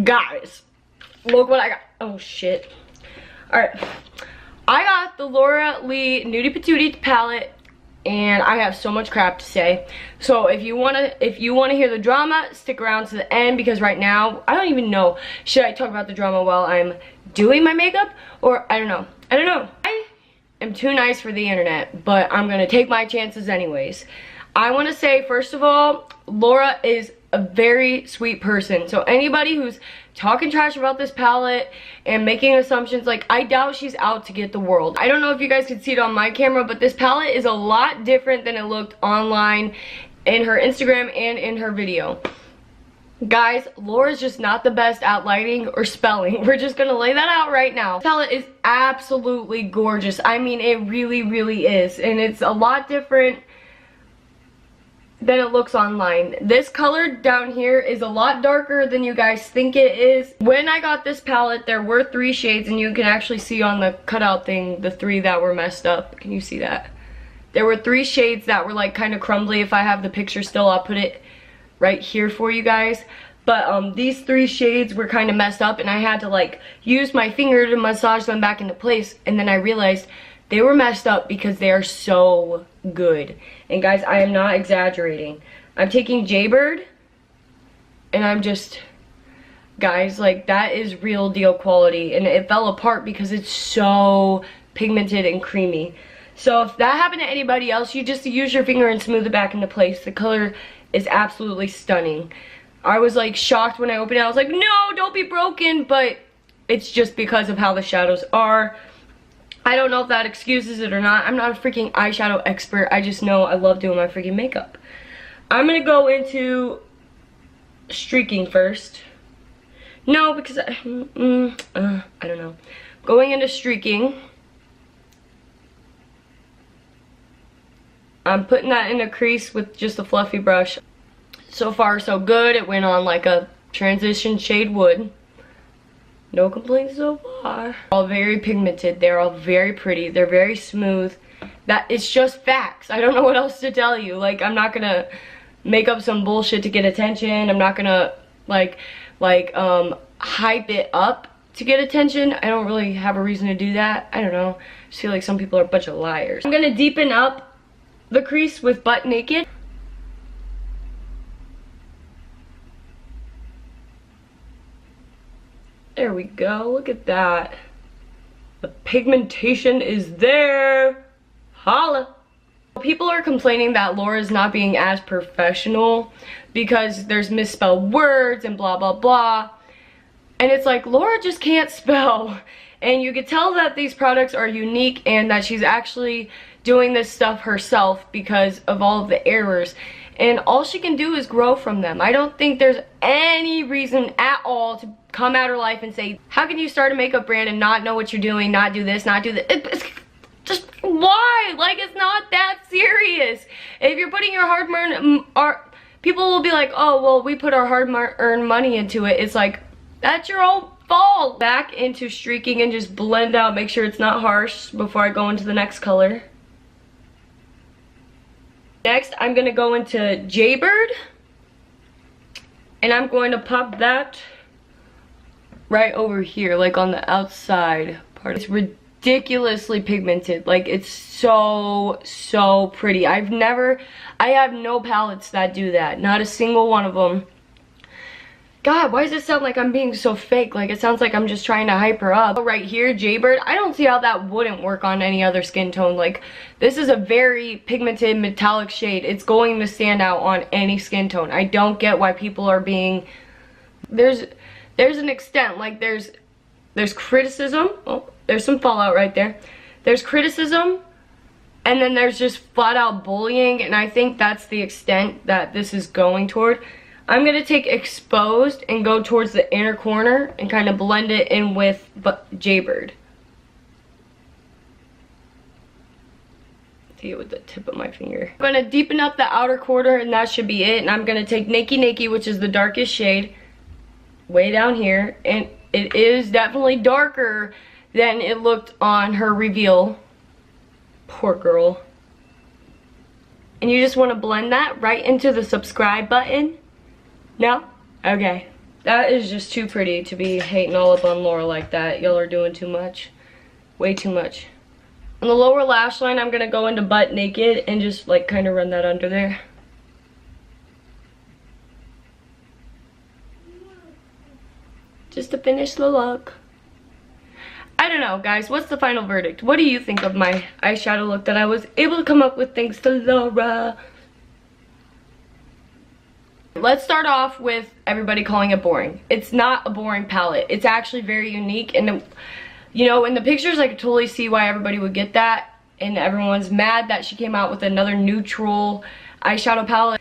Guys, look what I got. Oh shit. Alright, I got the Laura Lee NUDIE PATOOTIE palette, and I have so much crap to say. So if you wanna hear the drama, stick around to the end, because right now I don't even know, should I talk about the drama while I'm doing my makeup, or I don't know. I am too nice for the internet, but I'm gonna take my chances anyways. I want to say, first of all, Laura is a very sweet person. So anybody who's talking trash about this palette and making assumptions, like, I doubt she's out to get the world. I don't know if you guys can see it on my camera, but this palette is a lot different than it looked online in her Instagram and in her video. Guys, Laura's just not the best at lighting or spelling. We're just gonna lay that out right now. This palette is absolutely gorgeous. I mean, it really, really is. And it's a lot different than it looks online. This color down here is a lot darker than you guys think it is. When I got this palette, there were 3 shades, and you can actually see on the cutout thing the 3 that were messed up. Can you see that? There were 3 shades that were like kind of crumbly. If I have the picture still, I'll put it right here for you guys. But these 3 shades were kind of messed up, and I had to like use my finger to massage them back into place, and then I realized they were messed up because they are so good. And guys, I am not exaggerating. I'm taking Jaybird, and I'm just, guys, like, that is real deal quality. And it fell apart because it's so pigmented and creamy. So if that happened to anybody else, you just use your finger and smooth it back into place. The color is absolutely stunning. I was like shocked when I opened it. I was like, no, don't be broken. But it's just because of how the shadows are. I don't know if that excuses it or not. I'm not a freaking eyeshadow expert. I just know I love doing my freaking makeup. I'm gonna go into streaking first. No, because I don't know. Going into streaking. I'm putting that in a crease with just a fluffy brush. So far, so good. It went on like a transition shade would. No complaints so far. All very pigmented. They're all very pretty. They're very smooth. That it's just facts. I don't know what else to tell you. Like, I'm not gonna make up some bullshit to get attention. I'm not gonna hype it up to get attention. I don't really have a reason to do that. I don't know. I just feel like some people are a bunch of liars. I'm gonna deepen up the crease with Butt Naked. There we go, look at that. The pigmentation is there. Holla. People are complaining that Laura's not being as professional because there's misspelled words and blah blah blah. And it's like, Laura just can't spell. And you could tell that these products are unique and that she's actually doing this stuff herself because of all of the errors. And all she can do is grow from them. I don't think there's any reason at all to come out her life and say, how can you start a makeup brand and not know what you're doing, not do this, not do that? It's just, why? Like, it's not that serious. If you're putting your hard-earned, people will be like, oh, well, we put our hard-earned money into it. It's like, that's your own fault. Back into streaking and just blend out, make sure it's not harsh before I go into the next color. Next, I'm going to go into Jaybird, and I'm going to pop that right over here, like on the outside part. It's ridiculously pigmented. Like, it's so pretty. I have no palettes that do that. Not a single one of them. God, why does it sound like I'm being so fake? Like, it sounds like I'm just trying to hype her up. Right here, Jaybird, I don't see how that wouldn't work on any other skin tone. Like, this is a very pigmented metallic shade. It's going to stand out on any skin tone. I don't get why people are being... There's an extent, like there's criticism. Oh, there's some fallout right there. There's criticism, and then there's just flat out bullying, and I think that's the extent that this is going toward. I'm going to take Exposed and go towards the inner corner and kind of blend it in with Jaybird. See it with the tip of my finger. I'm going to deepen up the outer corner, and that should be it. And I'm going to take Naked, which is the darkest shade, way down here. And it is definitely darker than it looked on her reveal. Poor girl. And you just want to blend that right into the subscribe button. No? Okay. That is just too pretty to be hating all up on Laura like that. Y'all are doing too much. Way too much. On the lower lash line, I'm gonna go into butt naked and just like kind of run that under there. Just to finish the look. I don't know, guys. What's the final verdict? What do you think of my eyeshadow look that I was able to come up with thanks to Laura? Let's start off with everybody calling it boring. It's not a boring palette. It's actually very unique, and you know, in the pictures I could totally see why everybody would get that, and everyone's mad that she came out with another neutral eyeshadow palette.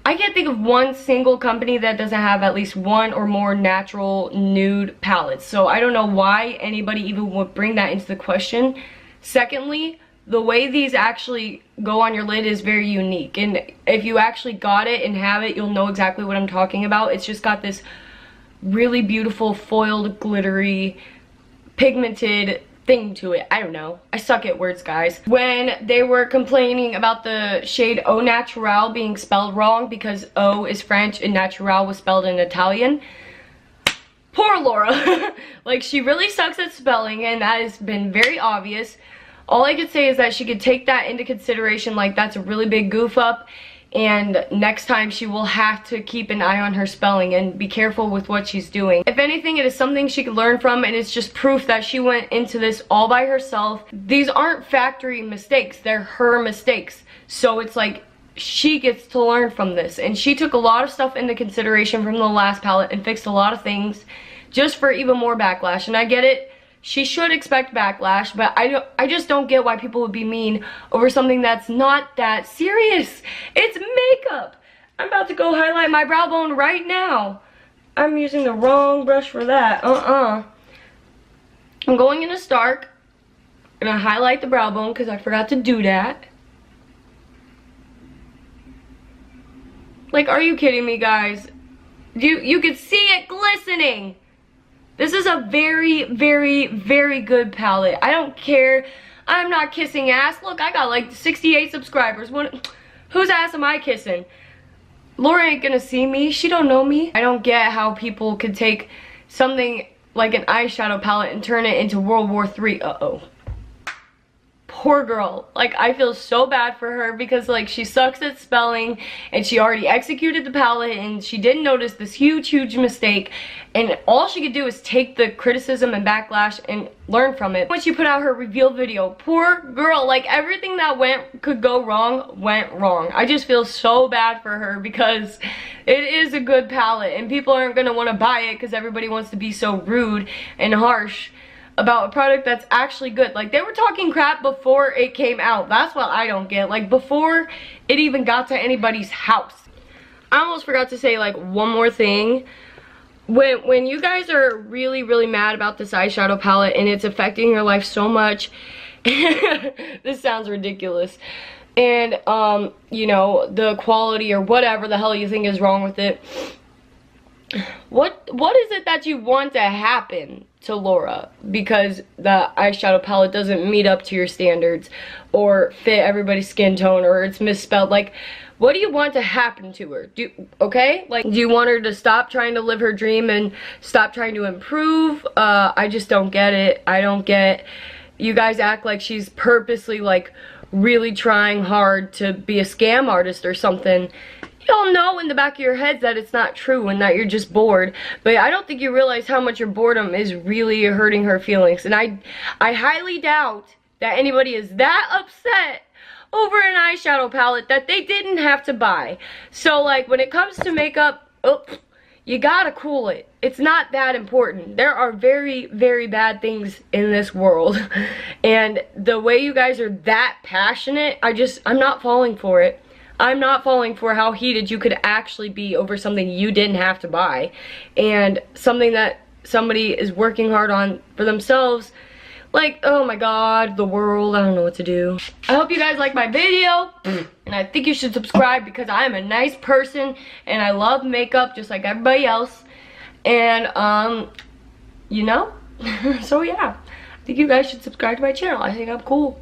I can't think of one single company that doesn't have at least one or more natural nude palettes, so I don't know why anybody even would bring that into the question. Secondly, the way these actually go on your lid is very unique, and if you actually got it and have it, you'll know exactly what I'm talking about. It's just got this really beautiful foiled, glittery, pigmented thing to it. I don't know. I suck at words, guys. When they were complaining about the shade Au Naturel being spelled wrong because O is French and Naturel was spelled in Italian, poor Laura. Like, she really sucks at spelling, and that has been very obvious. All I could say is that she could take that into consideration, like that's a really big goof up, and next time she will have to keep an eye on her spelling and be careful with what she's doing. If anything, it is something she could learn from, and it's just proof that she went into this all by herself. These aren't factory mistakes, they're her mistakes. So it's like she gets to learn from this, and she took a lot of stuff into consideration from the last palette and fixed a lot of things just for even more backlash. And I get it. She should expect backlash, but I just don't get why people would be mean over something that's not that serious. It's makeup. I'm about to go highlight my brow bone right now. I'm using the wrong brush for that. I'm going into Stark. I'm gonna highlight the brow bone because I forgot to do that. Like, are you kidding me, guys? You could see it glistening. This is a very, very, very good palette. I don't care. I'm not kissing ass. Look, I got like 68 subscribers. Whose ass am I kissing? Laura ain't gonna see me. She don't know me. I don't get how people could take something like an eyeshadow palette and turn it into World War III. Uh-oh. Poor girl. Like, I feel so bad for her because, like, she sucks at spelling and she already executed the palette and she didn't notice this huge, huge mistake, and all she could do is take the criticism and backlash and learn from it. When she put out her reveal video, poor girl, like, everything that could go wrong went wrong. I just feel so bad for her because it is a good palette and people aren't gonna want to buy it because everybody wants to be so rude and harsh about a product that's actually good. Like, they were talking crap before it came out. That's what I don't get. Like, before it even got to anybody's house. I almost forgot to say, like, one more thing. When you guys are really, really mad about this eyeshadow palette and it's affecting your life so much, this sounds ridiculous, and you know, the quality or whatever the hell you think is wrong with it, what is it that you want to happen to Laura because the eyeshadow palette doesn't meet up to your standards or fit everybody's skin tone or it's misspelled? Like, what do you want to happen to her? Do you want her to stop trying to live her dream and stop trying to improve? I just don't get it. I don't get, you guys act like she's purposely, like, really trying hard to be a scam artist or something. You'll know in the back of your heads that it's not true and that you're just bored, but I don't think you realize how much your boredom is really hurting her feelings. And I highly doubt that anybody is that upset over an eyeshadow palette that they didn't have to buy. So, like, when it comes to makeup, you gotta cool it. It's not that important. There are very, very bad things in this world, and the way you guys are that passionate, I'm not falling for it. I'm not falling for how heated you could actually be over something you didn't have to buy, and something that somebody is working hard on for themselves. Like, oh my god, the world, I don't know what to do. I hope you guys like my video, and I think you should subscribe because I am a nice person, and I love makeup just like everybody else, and, you know, so yeah, I think you guys should subscribe to my channel. I think I'm cool.